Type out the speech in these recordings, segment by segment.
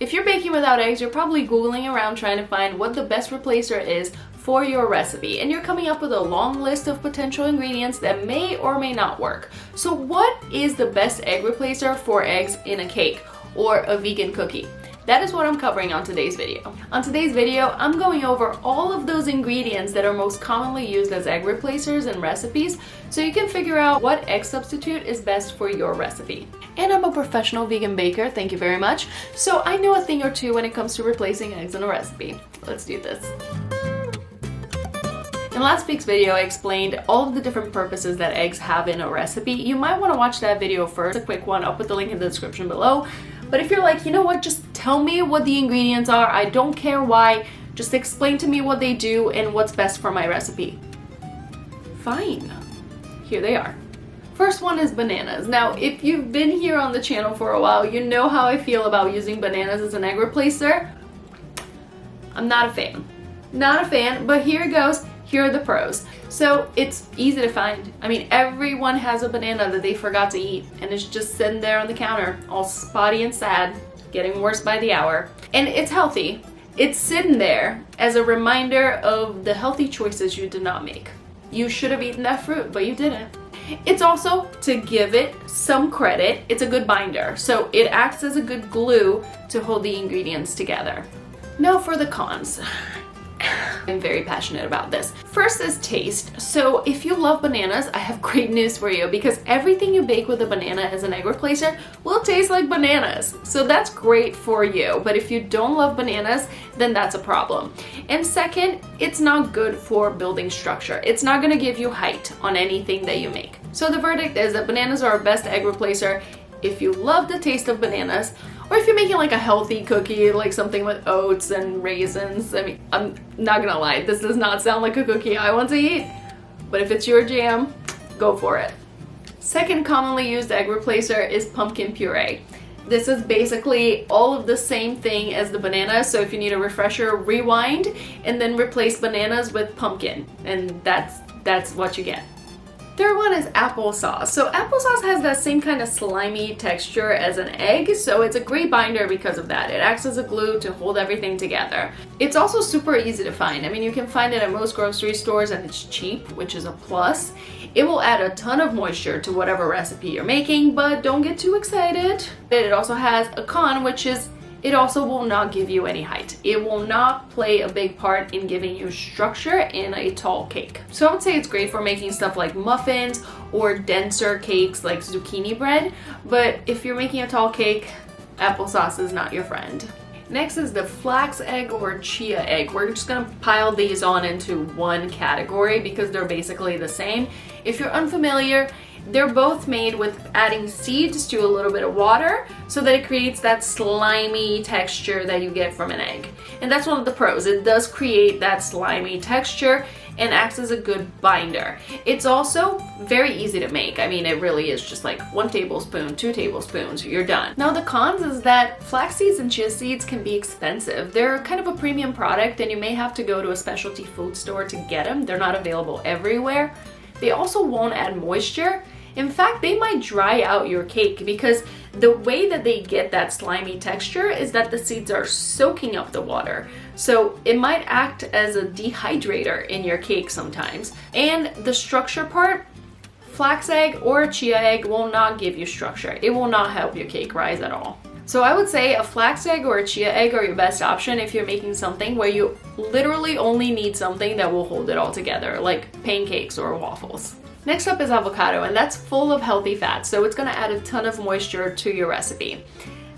If you're baking without eggs, you're probably Googling around trying to find what the best replacer is for your recipe, and you're coming up with a long list of potential ingredients that may or may not work. So what is the best egg replacer for eggs in a cake or a vegan cookie? That is what I'm covering on today's video. On today's video, I'm going over all of those ingredients that are most commonly used as egg replacers in recipes so you can figure out what egg substitute is best for your recipe. And I'm a professional vegan baker, thank you very much, so I know a thing or two when it comes to replacing eggs in a recipe. Let's do this. In last week's video, I explained all of the different purposes that eggs have in a recipe. You might want to watch that video first, a quick one. I'll put the link in the description below. But if you're like, you know what, just tell me what the ingredients are, I don't care why, just explain to me what they do and what's best for my recipe. Fine, here they are. First one is bananas. Now, if you've been here on the channel for a while, you know how I feel about using bananas as an egg replacer. I'm not a fan. Not a fan, but here it goes. Here are the pros. So it's easy to find. I mean, everyone has a banana that they forgot to eat and it's just sitting there on the counter, all spotty and sad, getting worse by the hour. And it's healthy. It's sitting there as a reminder of the healthy choices you did not make. You should have eaten that fruit, but you didn't. It's also, to give it some credit, it's a good binder. So it acts as a good glue to hold the ingredients together. Now for the cons. I'm very passionate about this. First is taste. So if you love bananas, I have great news for you because everything you bake with a banana as an egg replacer will taste like bananas. So that's great for you. But if you don't love bananas, then that's a problem. And second, it's not good for building structure. It's not going to give you height on anything that you make. So the verdict is that bananas are our best egg replacer if you love the taste of bananas, or if you're making like a healthy cookie, like something with oats and raisins. I mean, I'm not gonna lie, this does not sound like a cookie I want to eat, but if it's your jam, go for it. Second commonly used egg replacer is pumpkin puree. This is basically all of the same thing as the banana, so if you need a refresher, rewind and then replace bananas with pumpkin, and that's what you get. Third one is applesauce. So applesauce has that same kind of slimy texture as an egg, so it's a great binder because of that. It acts as a glue to hold everything together. It's also super easy to find. I mean, you can find it at most grocery stores and it's cheap, which is a plus. It will add a ton of moisture to whatever recipe you're making, but don't get too excited. It also has a con, which is it also will not give you any height. It will not play a big part in giving you structure in a tall cake. So I would say it's great for making stuff like muffins or denser cakes like zucchini bread, but if you're making a tall cake, applesauce is not your friend. Next is the flax egg or chia egg. We're just gonna pile these on into one category because they're basically the same. If you're unfamiliar, they're both made with adding seeds to a little bit of water so that it creates that slimy texture that you get from an egg. And that's one of the pros. It does create that slimy texture and acts as a good binder. It's also very easy to make. I mean, it really is just like 1 tablespoon, 2 tablespoons, you're done. Now the cons is that flax seeds and chia seeds can be expensive. They're kind of a premium product and you may have to go to a specialty food store to get them. They're not available everywhere. They also won't add moisture. In fact, they might dry out your cake because the way that they get that slimy texture is that the seeds are soaking up the water. So it might act as a dehydrator in your cake sometimes. And the structure part, flax egg or chia egg will not give you structure. It will not help your cake rise at all. So I would say a flax egg or a chia egg are your best option if you're making something where you literally only need something that will hold it all together, like pancakes or waffles. Next up is avocado, and that's full of healthy fats, so it's gonna add a ton of moisture to your recipe.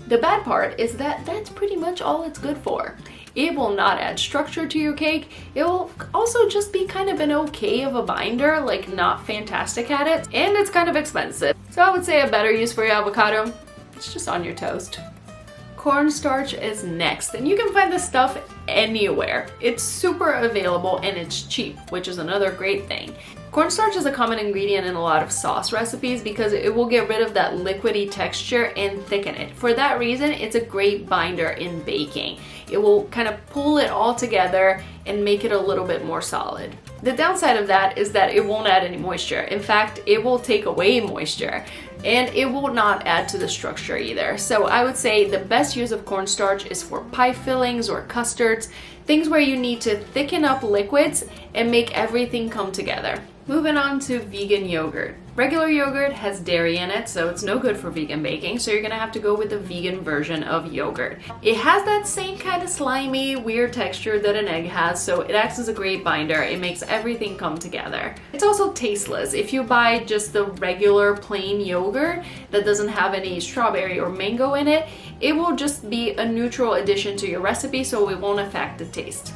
The bad part is that that's pretty much all it's good for. It will not add structure to your cake. It will also just be kind of an okay of a binder, like not fantastic at it, and it's kind of expensive. So I would say a better use for your avocado, it's just on your toast. Cornstarch is next, and you can find this stuff anywhere. It's super available and it's cheap, which is another great thing. Cornstarch is a common ingredient in a lot of sauce recipes because it will get rid of that liquidy texture and thicken it. For that reason, it's a great binder in baking. It will kind of pull it all together and make it a little bit more solid. The downside of that is that it won't add any moisture. In fact, it will take away moisture. and it will not add to the structure either. So I would say the best use of cornstarch is for pie fillings or custards, things where you need to thicken up liquids and make everything come together. Moving on to vegan yogurt. Regular yogurt has dairy in it, so it's no good for vegan baking, so you're gonna have to go with the vegan version of yogurt. It has that same kind of slimy, weird texture that an egg has, so it acts as a great binder. It makes everything come together. It's also tasteless. If you buy just the regular plain yogurt that doesn't have any strawberry or mango in it, it will just be a neutral addition to your recipe, so it won't affect the taste.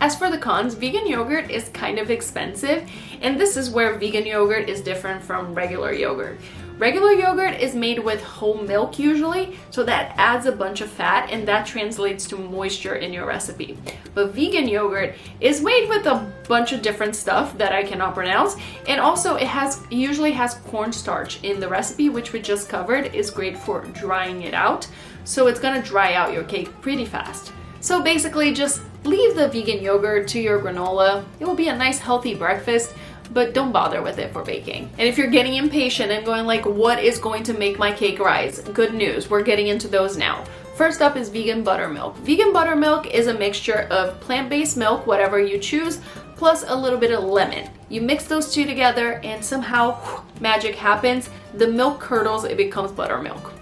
As for the cons, vegan yogurt is kind of expensive, and this is where vegan yogurt is different from regular yogurt. Regular yogurt is made with whole milk usually, so that adds a bunch of fat and that translates to moisture in your recipe. But vegan yogurt is made with a bunch of different stuff that I cannot pronounce, and also it usually has cornstarch in the recipe, which we just covered is great for drying it out, so it's gonna dry out your cake pretty fast. So basically just leave the vegan yogurt to your granola. It will be a nice healthy breakfast, but don't bother with it for baking. And if you're getting impatient and going like, what is going to make my cake rise? Good news, we're getting into those now. First up is vegan buttermilk. Vegan buttermilk is a mixture of plant-based milk, whatever you choose, plus a little bit of lemon. You mix those two together and somehow magic happens. The milk curdles, it becomes buttermilk.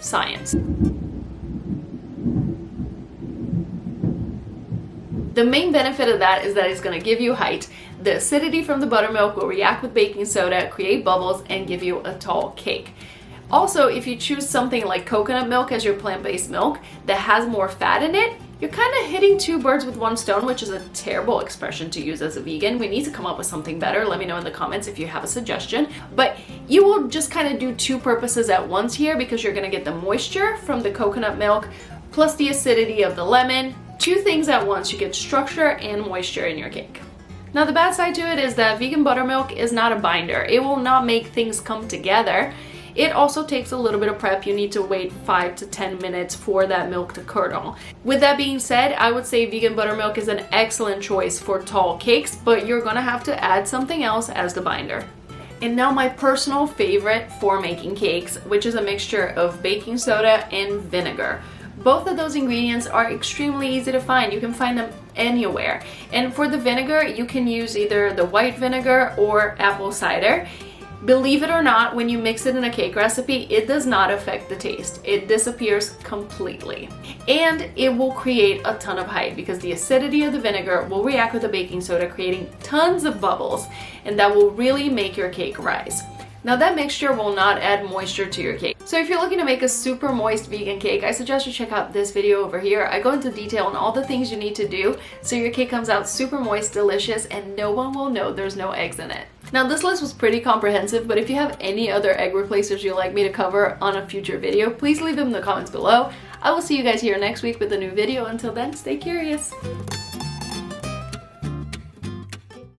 Science. The main benefit of that is that it's going to give you height. The acidity from the buttermilk will react with baking soda, create bubbles, and give you a tall cake. Also, if you choose something like coconut milk as your plant-based milk that has more fat in it, you're kind of hitting two birds with one stone, which is a terrible expression to use as a vegan. We need to come up with something better. Let me know in the comments if you have a suggestion. But you will just kind of do two purposes at once here because you're going to get the moisture from the coconut milk plus the acidity of the lemon. Two things at once, you get structure and moisture in your cake. Now the bad side to it is that vegan buttermilk is not a binder. It will not make things come together. It also takes a little bit of prep. You need to wait 5 to 10 minutes for that milk to curdle. With that being said, I would say vegan buttermilk is an excellent choice for tall cakes, but you're gonna have to add something else as the binder. And now my personal favorite for making cakes, which is a mixture of baking soda and vinegar. Both of those ingredients are extremely easy to find. You can find them anywhere. And for the vinegar, you can use either the white vinegar or apple cider. Believe it or not, when you mix it in a cake recipe, it does not affect the taste. It disappears completely. And it will create a ton of height because the acidity of the vinegar will react with the baking soda, creating tons of bubbles, and that will really make your cake rise. Now that mixture will not add moisture to your cake. So if you're looking to make a super moist vegan cake, I suggest you check out this video over here. I go into detail on all the things you need to do so your cake comes out super moist, delicious, and no one will know there's no eggs in it. Now this list was pretty comprehensive, but if you have any other egg replacers you'd like me to cover on a future video, please leave them in the comments below. I will see you guys here next week with a new video. Until then, stay curious.